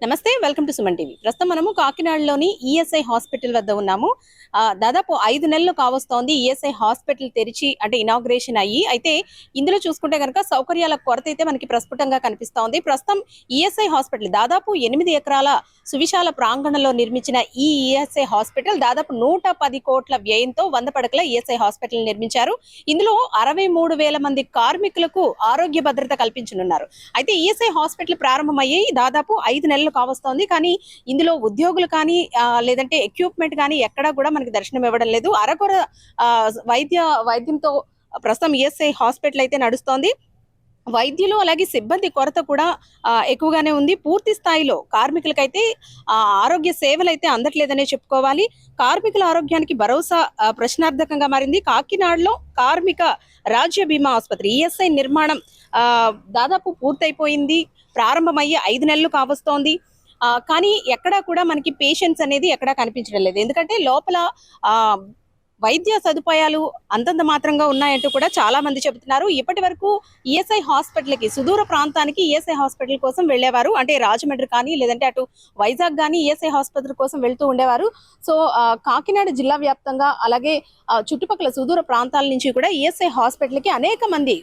నమస్తే, welcome to Suman TV. ప్రస్తుతం మనము కాకినాడలోని ఈఎస్ఐ హాస్పిటల్ వద్ద ఉన్నాము. దాదాపు 5 నెలలు కావస్తోంది ఈఎస్ఐ హాస్పిటల్ తెరిచి, అంటే ఇనాగ్రేషన్ అయ్యి. అయితే ఇందులో చూసుకుంటే కనుక సౌకర్యాల కొరత అయితే మనకి ప్రస్ఫుటంగా కనిపిస్తోంది. ప్రస్తుతం ఈఎస్ఐ హాస్పిటల్ దాదాపు 8 ఎకరాల సువిశాల ప్రాంగణంలో నిర్మించిన ఈ ఈఎస్ఐ హాస్పిటల్ దాదాపు 110 కోట్ల వ్యయంతో 100 పడకల ఈఎస్ఐ హాస్పిటల్ నిర్మించారు. ఇందులో 63,000 మంది కార్మికులకు ఆరోగ్య భద్రత కల్పించనున్నారు. అయితే ఈఎస్ఐ హాస్పిటల్ ప్రారంభమయ్యాయి దాదాపు 5 నెలలు కావస్తోంది. కానీ ఇందులో ఉద్యోగులు కానీ లేదంటే ఎక్విప్మెంట్ కానీ ఎక్కడా కూడా మనకి దర్శనం ఇవ్వడం లేదు. అరకొర వైద్యంతో ప్రస్తుతం ఈఎస్ఐ హాస్పిటల్ అయితే నడుస్తోంది. వైద్యులు అలాగే సిబ్బంది కొరత కూడా ఎక్కువగానే ఉంది. పూర్తి స్థాయిలో కార్మికులకైతే ఆరోగ్య సేవలు అయితే అందట్లేదనే చెప్పుకోవాలి. కార్మికుల ఆరోగ్యానికి భరోసా ప్రశ్నార్థకంగా మారింది. కాకినాడలో కార్మిక రాజ్య బీమా ఆసుపత్రి ఈఎస్ఐ నిర్మాణం దాదాపు పూర్తయిపోయింది. ప్రారంభమయ్యి 5 నెలలు కావస్తోంది. కానీ ఎక్కడా కూడా మనకి పేషెంట్స్ అనేది ఎక్కడా కనిపించడం లేదు. ఎందుకంటే లోపల వైద్య సదుపాయాలు అంతంత మాత్రంగా ఉన్నాయంటూ కూడా చాలా మంది చెబుతున్నారు. ఇప్పటి వరకు ఈఎస్ఐ హాస్పిటల్కి, సుదూర ప్రాంతానికి ఈఎస్ఐ హాస్పిటల్ కోసం వెళ్ళేవారు. అంటే రాజమండ్రి కానీ లేదంటే అటు వైజాగ్ కానీ ఈఎస్ఐ హాస్పిటల్ కోసం వెళ్తూ ఉండేవారు. సో కాకినాడ జిల్లా వ్యాప్తంగా అలాగే చుట్టుపక్కల సుదూర ప్రాంతాల నుంచి కూడా ఈఎస్ఐ హాస్పిటల్కి అనేక మంది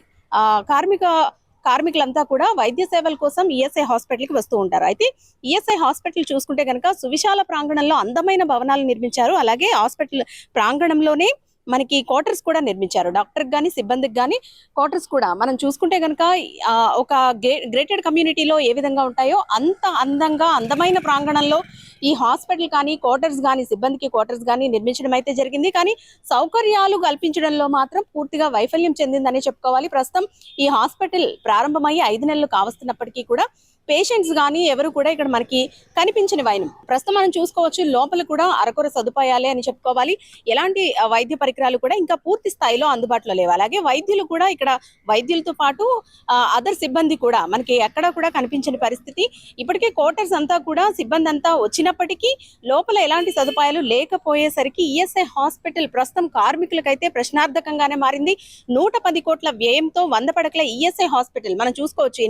కార్మికులంతా కూడా వైద్య సేవల కోసం ఈఎస్ఐ హాస్పిటల్కి వస్తూ ఉంటారు. అయితే ఈఎస్ఐ హాస్పిటల్ చూసుకుంటే కనుక సువిశాల ప్రాంగణంలో అందమైన భవనాలు నిర్మించారు. అలాగే హాస్పిటల్ ప్రాంగణంలోనే మనకి క్వార్టర్స్ కూడా నిర్మించారు. డాక్టర్ కానీ సిబ్బందికి కానీ క్వార్టర్స్ కూడా మనం చూసుకుంటే కనుక ఒక గ్రేటెడ్ కమ్యూనిటీలో ఏ విధంగా ఉంటాయో అంత అందంగా అందమైన ప్రాంగణంలో ఈ హాస్పిటల్ కానీ క్వార్టర్స్ కానీ సిబ్బందికి క్వార్టర్స్ కానీ నిర్మించడం అయితే జరిగింది. కానీ సౌకర్యాలు కల్పించడంలో మాత్రం పూర్తిగా వైఫల్యం చెందిందని చెప్పుకోవాలి. ప్రస్తుతం ఈ హాస్పిటల్ ప్రారంభమయ్యి 5 నెలలు కావస్తున్నప్పటికీ కూడా పేషెంట్స్ కానీ ఎవరు కూడా ఇక్కడ మనకి కనిపించని వైనం. ప్రస్తుతం మనం చూసుకోవచ్చు, లోపల కూడా అరకొర సదుపాయాలే అని చెప్పుకోవాలి. ఎలాంటి వైద్య పరికరాలు కూడా ఇంకా పూర్తి స్థాయిలో అందుబాటులో లేవు. అలాగే వైద్యులు కూడా ఇక్కడ వైద్యులతో పాటు అదర్ సిబ్బంది కూడా మనకి ఎక్కడా కూడా కనిపించని పరిస్థితి. ఇప్పటికే క్వార్టర్స్ అంతా కూడా సిబ్బంది అంతా వచ్చినప్పటికీ లోపల ఎలాంటి సదుపాయాలు లేకపోయేసరికి ఈఎస్ఐ హాస్పిటల్ ప్రస్తుతం కార్మికులకైతే ప్రశ్నార్థకంగానే మారింది. 110 కోట్ల వ్యయంతో 100 పడకల ఈఎస్ఐ హాస్పిటల్ మనం చూసుకోవచ్చు.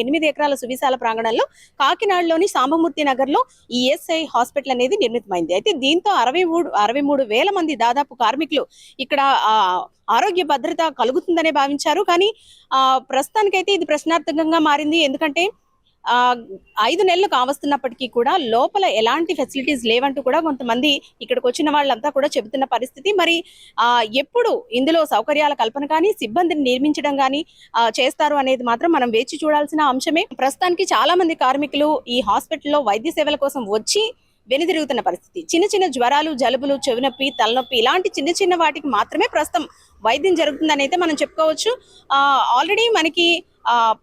8 ఎకరాల సువిశాల ప్రాంగణంలో కాకినాడలోని సాంబమూర్తి నగర్ లో ఈఎస్ఐ హాస్పిటల్ అనేది నిర్మితమైంది. అయితే దీంతో 63,000 మంది దాదాపు కార్మికులు ఇక్కడ ఆరోగ్య భద్రత కలుగుతుందనే భావించారు. కానీ ప్రస్తుతానికైతే ఇది ప్రశ్నార్థకంగా మారింది. ఎందుకంటే 5 నెలలు కావస్తున్నప్పటికీ కూడా లోపల ఎలాంటి ఫెసిలిటీస్ లేవంటూ కూడా కొంతమంది ఇక్కడికి వచ్చిన వాళ్ళంతా కూడా చెబుతున్న పరిస్థితి. మరి ఎప్పుడు ఇందులో సౌకర్యాల కల్పన కానీ సిబ్బందిని నిర్మించడం కానీ చేస్తారు అనేది మాత్రం మనం వేచి చూడాల్సిన అంశమే. ప్రస్తుతానికి చాలా మంది కార్మికులు ఈ హాస్పిటల్లో వైద్య సేవల కోసం వచ్చి వెనుదిరుగుతున్న పరిస్థితి. చిన్న జ్వరాలు, జలుబులు, చెవి నొప్పి, తలనొప్పి ఇలాంటి చిన్న వాటికి మాత్రమే ప్రస్తుతం వైద్యం జరుగుతుందని అయితే మనం చెప్పుకోవచ్చు. ఆల్రెడీ మనకి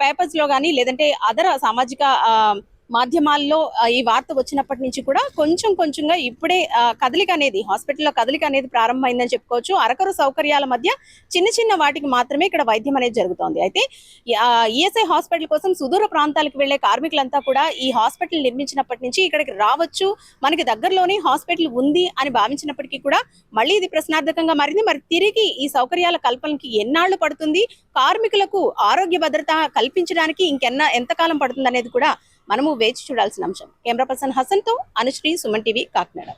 పేపర్స్ లో కానీ లేదంటే అదర్ సామాజిక మాధ్యమాల్లో ఈ వార్త వచ్చినప్పటి నుంచి కూడా కొంచెంగా ఇప్పుడే కదలిక అనేది హాస్పిటల్లో కదలిక అనేది ప్రారంభమైందని చెప్పుకోవచ్చు. అరకొర సౌకర్యాల మధ్య చిన్న వాటికి మాత్రమే ఇక్కడ వైద్యం అనేది జరుగుతోంది. అయితే ఈఎస్ఐ హాస్పిటల్ కోసం సుదూర ప్రాంతాలకు వెళ్లే కార్మికులంతా కూడా ఈ హాస్పిటల్ నిర్మించినప్పటి నుంచి ఇక్కడికి రావచ్చు, మనకి దగ్గరలోనే హాస్పిటల్ ఉంది అని భావించినప్పటికీ కూడా మళ్ళీ ఇది ప్రశ్నార్థకంగా మారింది. మరి తిరిగి ఈ సౌకర్యాల కల్పనకి ఎన్నాళ్లు పడుతుంది, కార్మికులకు ఆరోగ్య భద్రత కల్పించడానికి ఎంతకాలం పడుతుంది అనేది కూడా మనము వేచి చూడాల్సిన అంశం. కెమెరా పర్సన్ హసన్ తో అనుశ్రీ, సుమన్ టీవీ, కాకినాడ.